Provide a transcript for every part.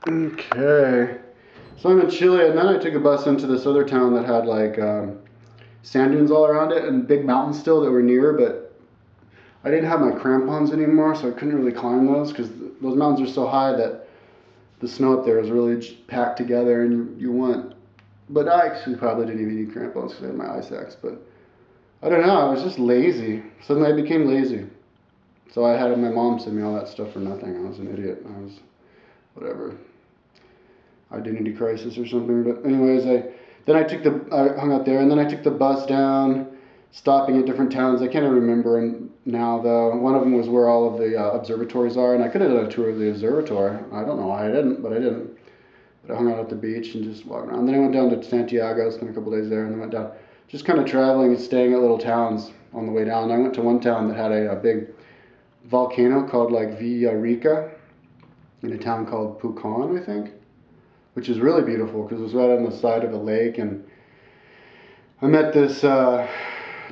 Okay. So I'm in Chile, and then I took a bus into this other town that had like sand dunes all around it and big mountains still that were near, but I didn't have my crampons anymore, so I couldn't really climb those because those mountains are so high that the snow up there is really packed together, and you want. But I actually probably didn't even need crampons because I had my ice axe. But I don't know. I was just lazy. Suddenly I became lazy. So I had my mom send me all that stuff for nothing. I was an idiot. I was whatever. Identity crisis or something. But anyways, I hung out there, and then I took the bus down, stopping at different towns. I can't even remember now though. One of them was where all of the observatories are, and I could have done a tour of the observatory. I don't know why I didn't, but I didn't. But I hung out at the beach and just walked around. Then I went down to Santiago, spent a couple days there, and then went down, just kind of traveling and staying at little towns on the way down. I went to one town that had a big volcano called like Villarrica in a town called Pucon, I think, which is really beautiful because it was right on the side of a lake. And I met this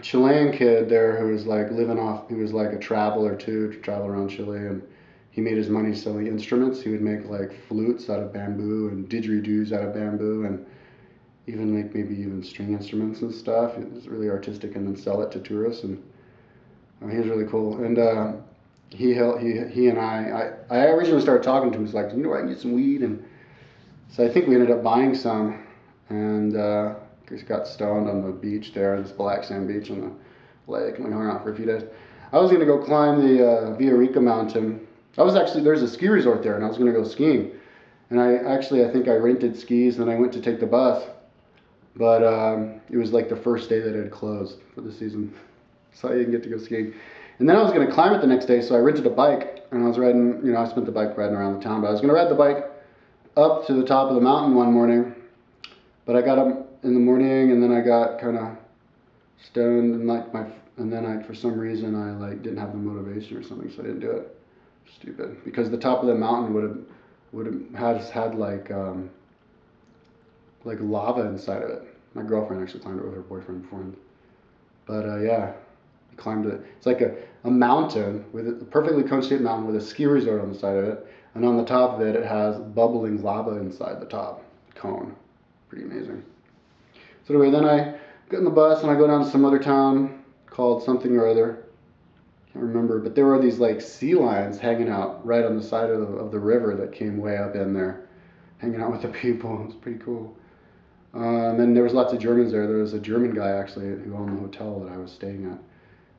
Chilean kid there who was like living off, he was like a traveler too, to travel around Chile. And he made his money selling instruments. He would make like flutes out of bamboo and didgeridoos out of bamboo and even make maybe even string instruments and stuff. It was really artistic and then sell it to tourists. And he was really cool. And he and I originally started talking to him. He's like, you know, I can get some weed. And so I think we ended up buying some, and just got stoned on the beach there, this black sand beach on the lake, and we hung out for a few days. I was gonna go climb the Villarrica mountain. There's a ski resort there, and I was gonna go skiing. And I think I rented skis, and then I went to take the bus, but it was like the first day that it had closed for the season, so I didn't get to go skiing. And then I was gonna climb it the next day, so I rented a bike, and I was riding. You know, I spent the bike riding around the town, but I was gonna ride the bike up to the top of the mountain one morning, but I got up in the morning and then I got kind of stoned and and then I for some reason I like didn't have the motivation or something, so I didn't do it. Stupid, because the top of the mountain would have had like lava inside of it. My girlfriend actually climbed it with her boyfriend beforehand, but yeah, we climbed it. It's like a mountain with a perfectly cone-shaped mountain with a ski resort on the side of it. And on the top of it, it has bubbling lava inside the top cone. Pretty amazing. So anyway, then I get in the bus and I go down to some other town called something or other. Can't remember, but there were these like sea lions hanging out right on the side of the river that came way up in there, hanging out with the people. It was pretty cool. And there was lots of Germans there. There was a German guy actually who owned the hotel that I was staying at.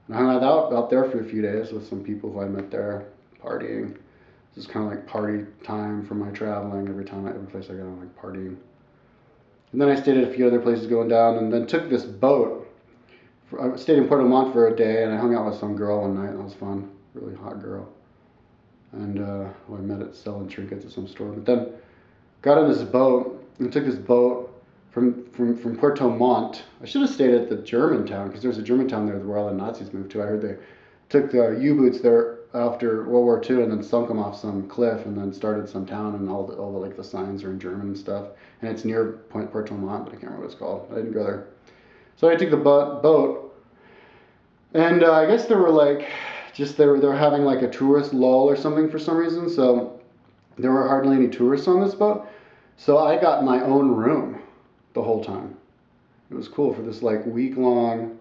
And I hung out there for a few days with some people who I met there, partying. This is kind of like party time for my traveling. Every place I go, I'm like partying. And then I stayed at a few other places going down, and then took this boat. I stayed in Puerto Mont for a day, and I hung out with some girl one night. That was fun, really hot girl. And who I met at selling trinkets at some store. But then got on this boat and took this boat from Puerto Mont. I should have stayed at the German town because there's a German town there where all the Nazis moved to. I heard they took the U-boots there after World War II and then sunk them off some cliff and then started some town, and all the like the signs are in German and stuff. And it's near Puerto Mont, but I can't remember what it's called. I didn't go there. So I took the boat, and I guess there were like they were having like a tourist lull or something for some reason. So there were hardly any tourists on this boat. So I got my own room the whole time. It was cool for this like week long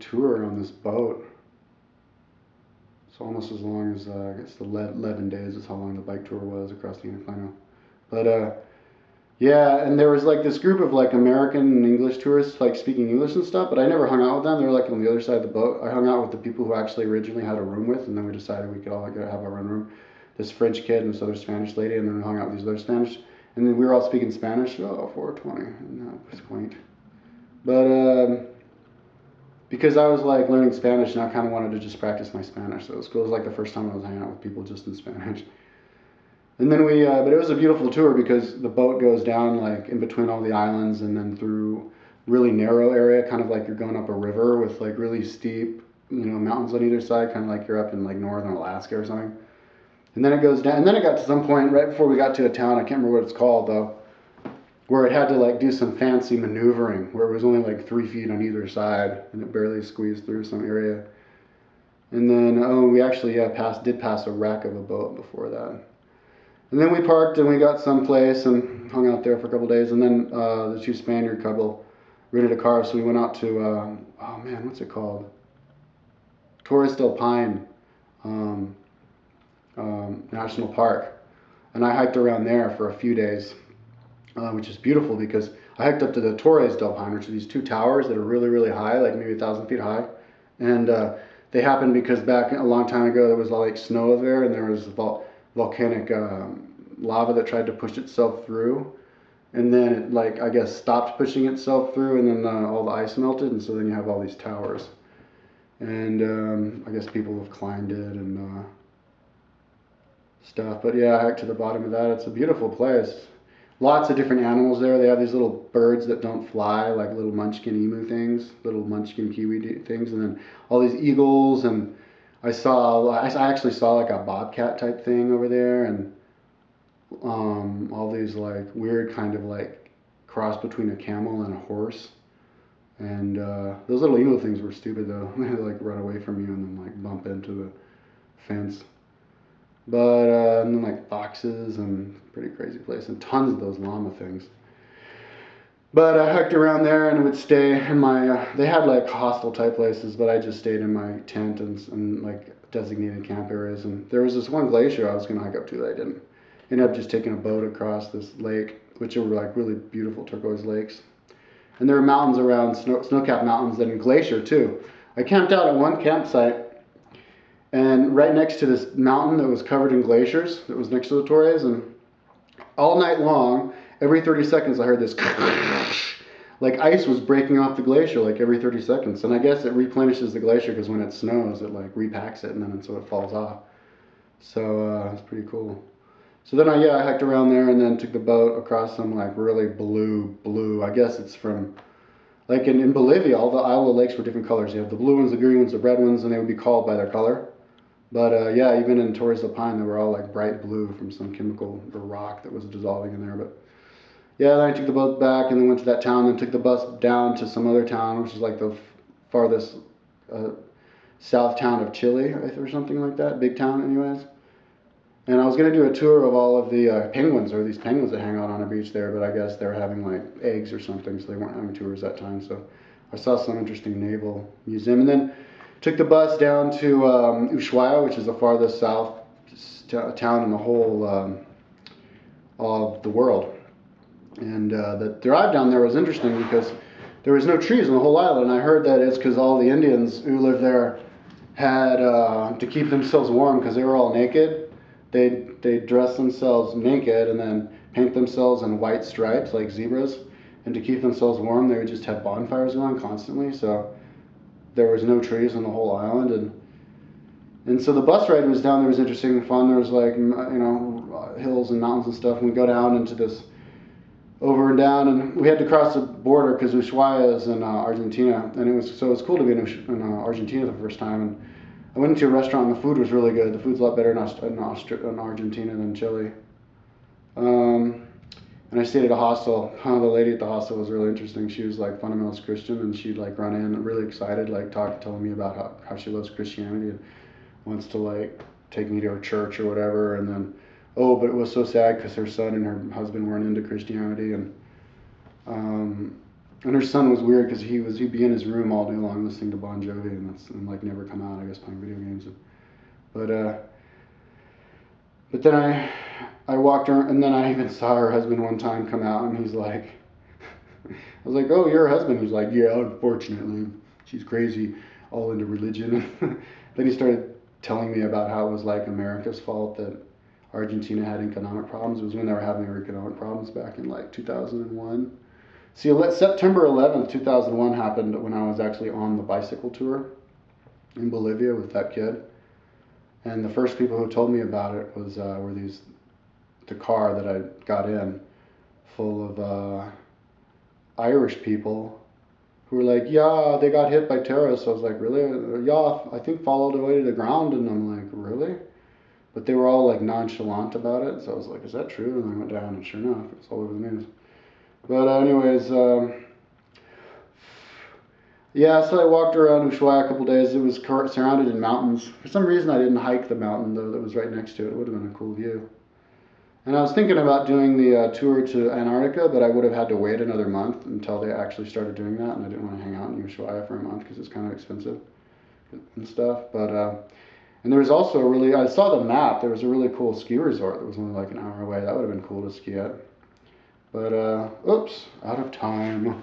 tour on this boat. It's almost as long as I guess the 11 days is how long the bike tour was across the Anticlino. But yeah, and there was like this group of like American and English tourists like speaking English and stuff, but I never hung out with them. They were like on the other side of the boat. I hung out with the people who actually originally had a room with, and then we decided we could all have our own room. This French kid and this other Spanish lady, and then we hung out with these other Spanish, and then we were all speaking Spanish. Oh, 420, and that was quaint. But because I was like learning Spanish, and I kind of wanted to just practice my Spanish, so it was cool. It was like the first time I was hanging out with people just in Spanish. And then but it was a beautiful tour because the boat goes down like in between all the islands and then through really narrow area, kind of like you're going up a river with like really steep, mountains on either side, kind of like you're up in like northern Alaska or something. And then it goes down, and then it got to some point right before we got to a town, I can't remember what it's called though, where it had to like do some fancy maneuvering, where it was only like 3 feet on either side, and it barely squeezed through some area. And then, oh, we actually did pass a wreck of a boat before that. And then we parked and we got someplace and hung out there for a couple of days. And then the two Spaniard couple rented a car, so we went out to, oh man, what's it called? Torres del Paine National Park. And I hiked around there for a few days, which is beautiful because I hiked up to the Torres del Paine, which are these two towers that are really, really high, like maybe 1,000 feet high. And they happened because back a long time ago there was like snow there, and there was volcanic lava that tried to push itself through, and then it, like, I guess stopped pushing itself through, and then all the ice melted, and so then you have all these towers. And I guess people have climbed it and stuff. But yeah, I hiked to the bottom of that. It's a beautiful place. Lots of different animals there. They have these little birds that don't fly, like little munchkin emu things, little munchkin kiwi things, and then all these eagles. And I actually saw like a bobcat type thing over there, and all these like weird kind of like cross between a camel and a horse. And those little emu things were stupid though. They like run away from you and then like bump into the fence. But and then like foxes, and pretty crazy place, and tons of those llama things. But I hiked around there and would stay in my. They had like hostel type places, but I just stayed in my tent and like designated camp areas. And there was this one glacier I was gonna hike up to that I didn't. Ended up just taking a boat across this lake, which were like really beautiful turquoise lakes. And there were mountains around, snow-capped mountains, and glacier too. I camped out at one campsite. And right next to this mountain that was covered in glaciers, that was next to the Torres, and all night long, every 30 seconds I heard this, like ice was breaking off the glacier like every 30 seconds. And I guess it replenishes the glacier because when it snows, it like repacks it, and then so it falls off. So it's pretty cool. So then I hiked around there and then took the boat across some like really blue. I guess it's from, like in Bolivia, all the lakes were different colors. You have the blue ones, the green ones, the red ones, and they would be called by their color. But yeah, even in Torres del Paine, they were all like bright blue from some chemical or rock that was dissolving in there. But yeah, then I took the boat back and then went to that town, then took the bus down to some other town, which is like the farthest south town of Chile, or something like that. Big town, anyways. And I was going to do a tour of all of the penguins, or these penguins that hang out on a beach there, but I guess they're having like eggs or something, so they weren't having tours that time. So I saw some interesting naval museum. And then took the bus down to Ushuaia, which is the farthest south town in the whole of the world. And the drive down there was interesting because there was no trees on the whole island. I heard that it's because all the Indians who lived there had to keep themselves warm because they were all naked. They dress themselves naked and then paint themselves in white stripes like zebras. And to keep themselves warm, they would just have bonfires going constantly. So there was no trees on the whole island, and so the bus ride was down there was interesting and fun. There was like hills and mountains and stuff, and we go down into this over and down, and we had to cross the border because Ushuaia is in Argentina, and it was cool to be in Argentina the first time. And I went into a restaurant and the food was really good. The food's a lot better in Argentina than Chile. And I stayed at a hostel. The lady at the hostel was really interesting. She was like fundamentalist Christian, and she'd like run in really excited, like telling me about how she loves Christianity and wants to like take me to her church or whatever. And then, but it was so sad because her son and her husband weren't into Christianity, and her son was weird because he'd be in his room all day long listening to Bon Jovi and like never come out, I guess, playing video games. But then I walked her, and then I even saw her husband one time come out, and he's like, I was like, oh, you're her husband? He's like, yeah, unfortunately, she's crazy, all into religion. Then he started telling me about how it was like America's fault that Argentina had economic problems. It was when they were having their economic problems back in like 2001. See, September 11th, 2001 happened when I was actually on the bicycle tour in Bolivia with that kid. And the first people who told me about it were the car that I got in, full of Irish people who were like, yeah, they got hit by terrorists. I was like, really? Yeah, I think followed away to the ground. And I'm like, really? But they were all like nonchalant about it. So I was like, is that true? And I went down, and sure enough, it was all over the news. But anyways, Yeah, so I walked around Ushuaia a couple days. It was surrounded in mountains. For some reason, I didn't hike the mountain though that was right next to it. It would have been a cool view. And I was thinking about doing the tour to Antarctica, but I would have had to wait another month until they actually started doing that, and I didn't want to hang out in Ushuaia for a month because it's kind of expensive and stuff. But and there was also a really, I saw the map. There was a really cool ski resort that was only like an hour away. That would have been cool to ski at. But oops, out of time.